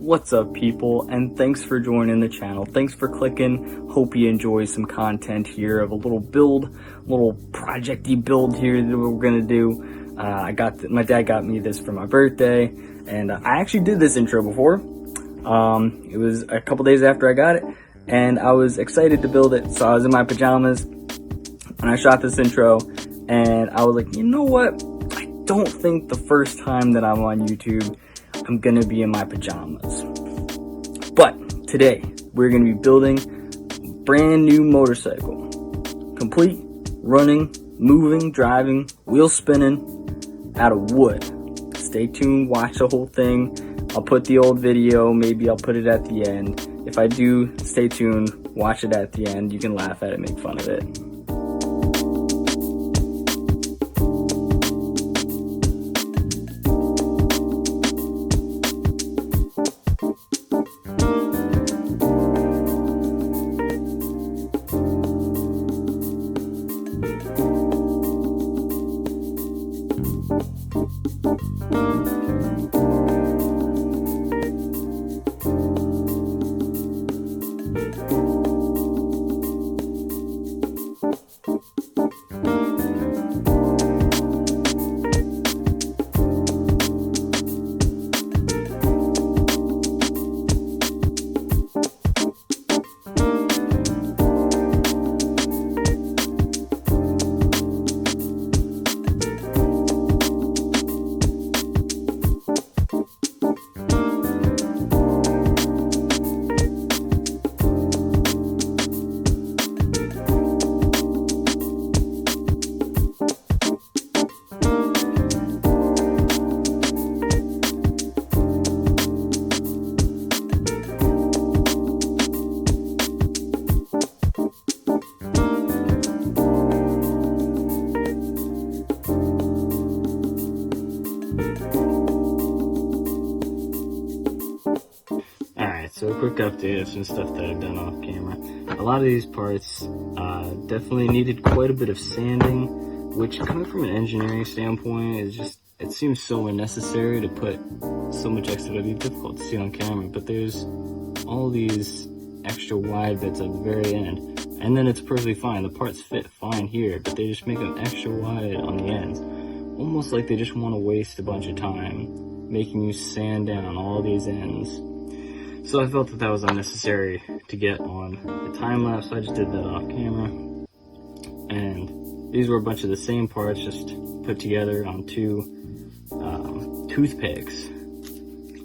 What's up, people, and thanks for joining the channel. Thanks for clicking. Hope you enjoy some content here of a little build, little project-y build here that we're gonna do. My dad got me this for my birthday, and I actually did this intro before. It was a couple days after I got it, and I was excited to build it. So I was in my pajamas and I shot this intro, and I was like, you know what? I don't think the first time that I'm on YouTube I'm gonna be in my pajamas. But today we're gonna be building a brand new motorcycle. Complete, running, moving, driving, wheel spinning out of wood. Stay tuned, watch the whole thing. I'll put the old video, maybe I'll put it at the end. If I do, stay tuned, watch it at the end. You can laugh at it, make fun of it. So a quick update of some stuff that I've done off camera. A lot of these parts definitely needed quite a bit of sanding, which coming from an engineering standpoint is just, it seems so unnecessary to put so much extra. It'd be difficult to see on camera, but there's all these extra wide bits at the very end, and then it's perfectly fine. The parts fit fine here, but they just make them extra wide on the ends, almost like they just want to waste a bunch of time making you sand down all these ends. So I felt that that was unnecessary to get on the time lapse, so I just did that off camera. And these were a bunch of the same parts, just put together on two toothpicks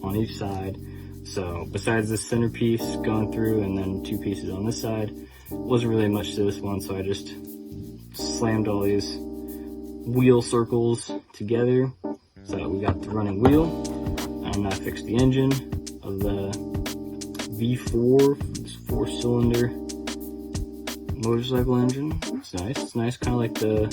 on each side. So besides the centerpiece going through and then two pieces on this side, wasn't really much to this one, so I just slammed all these wheel circles together. So we got the running wheel, and I fixed the engine of the V4, this 4-cylinder motorcycle engine. It's nice. It's nice, kind of like the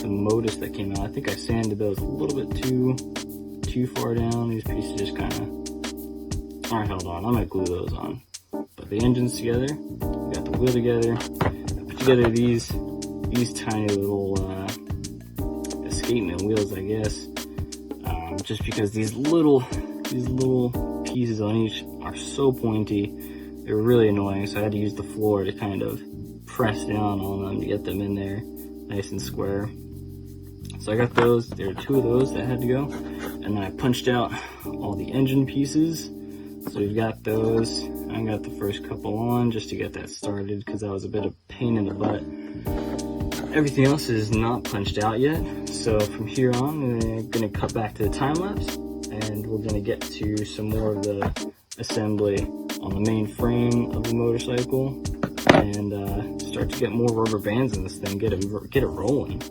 Modus that came out. I think I sanded those a little bit too far down. These pieces just kind of aren't held on. I might glue those on. But the engine's together. We got the wheel together. I put together these tiny little escapement wheels, I guess. Just because these little pieces on each are so pointy, they're really annoying, so I had to use the floor to kind of press down on them to get them in there nice and square. So I got those. There are two of those that had to go, and then I punched out all the engine pieces. So we've got those. I got the first couple on just to get that started, because that was a bit of pain in the butt. Everything else is not punched out yet, so from here on I'm gonna cut back to the time lapse, and we're gonna get to some more of the assembly on the main frame of the motorcycle, and start to get more rubber bands in this thing, get it rolling.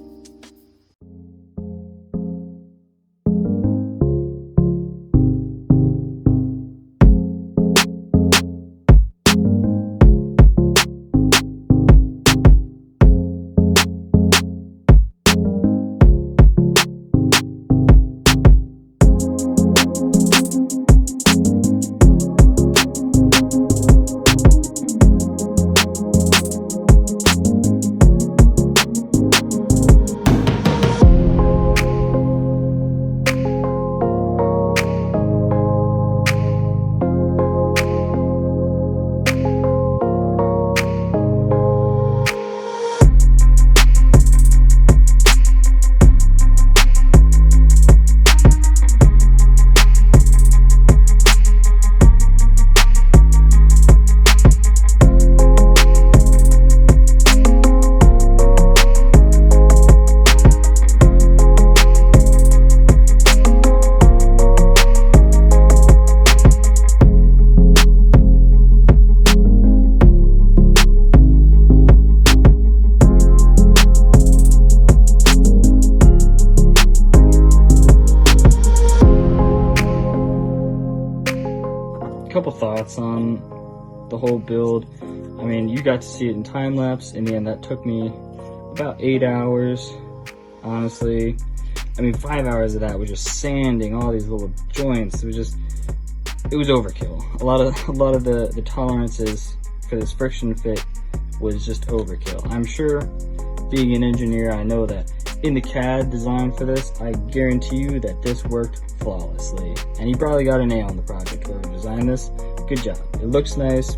couple thoughts on the whole build. I mean, you got to see it in time lapse. In the end, that took me about 8 hours, honestly. I mean, 5 hours of that was just sanding all these little joints. It was overkill. A lot of the tolerances for this friction fit was just overkill. I'm sure, being an engineer, I know that in the CAD design for this, I guarantee you that this worked flawlessly. And he probably got an A on the project, whoever designed this. Good job. It looks nice.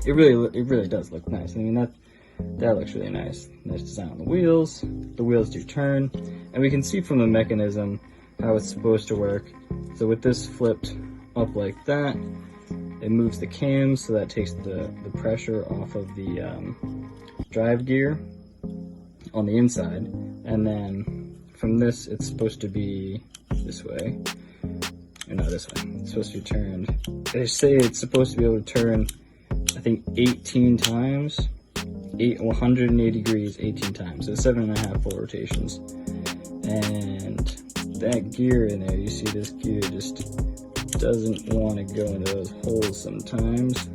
It really does look nice. I mean, that looks really nice. Nice design on the wheels. The wheels do turn. And we can see from the mechanism how it's supposed to work. So with this flipped up like that, it moves the cams, so that takes the pressure off of the drive gear on the inside. And then from this, it's supposed to be this way. Or no, this way. It's supposed to be turned. They say it's supposed to be able to turn, I think, 18 times. 180 degrees 18 times. So 7.5 full rotations. And that gear in there, you see this gear just doesn't want to go into those holes sometimes.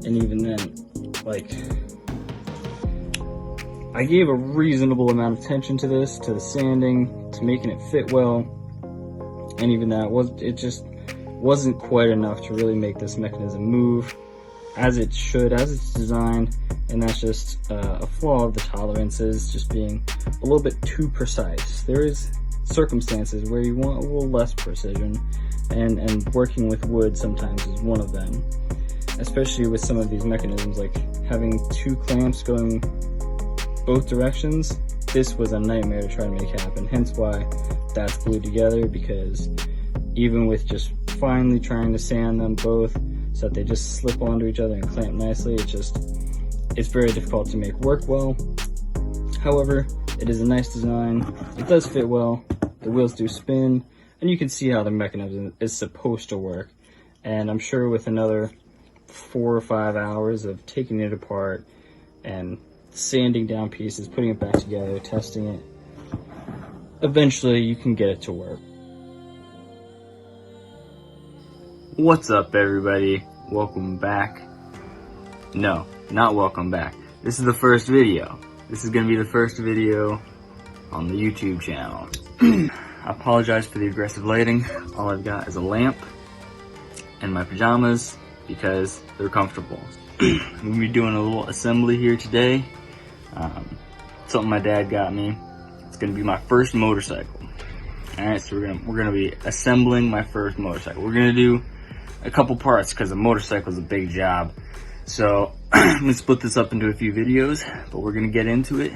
And even then, like, I gave a reasonable amount of attention to this, to the sanding, to making it fit well, and even that it just wasn't quite enough to really make this mechanism move as it should, as it's designed. And that's just a flaw of the tolerances, just being a little bit too precise. There is circumstances where you want a little less precision, and working with wood sometimes is one of them, especially with some of these mechanisms, like having 2 clamps going both directions. This was a nightmare to try to make happen, hence why that's glued together, because even with just finally trying to sand them both so that they just slip onto each other and clamp nicely, it's very difficult to make work well. However, it is a nice design. It does fit well. The wheels do spin, and you can see how the mechanism is supposed to work. And I'm sure with another 4 or 5 hours of taking it apart and sanding down pieces, putting it back together, testing it, eventually you can get it to work. What's up, everybody? Welcome back. No, not welcome back. This is the first video. This is going to be the first video on the YouTube channel. I apologize for the aggressive lighting. All I've got is a lamp and my pajamas because they're comfortable. I'm going to be doing a little assembly here today. Something my dad got me. It's going to be my first motorcycle. Alright, so we're gonna be assembling my first motorcycle. We're going to do a couple parts because a motorcycle is a big job. So I'm going to split this up into a few videos, but we're going to get into it.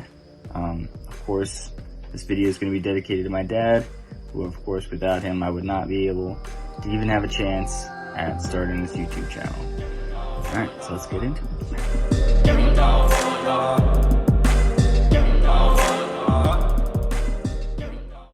Of course, this video is going to be dedicated to my dad, who, of course, without him, I would not be able to even have a chance at starting this YouTube channel. Alright, so let's get into it.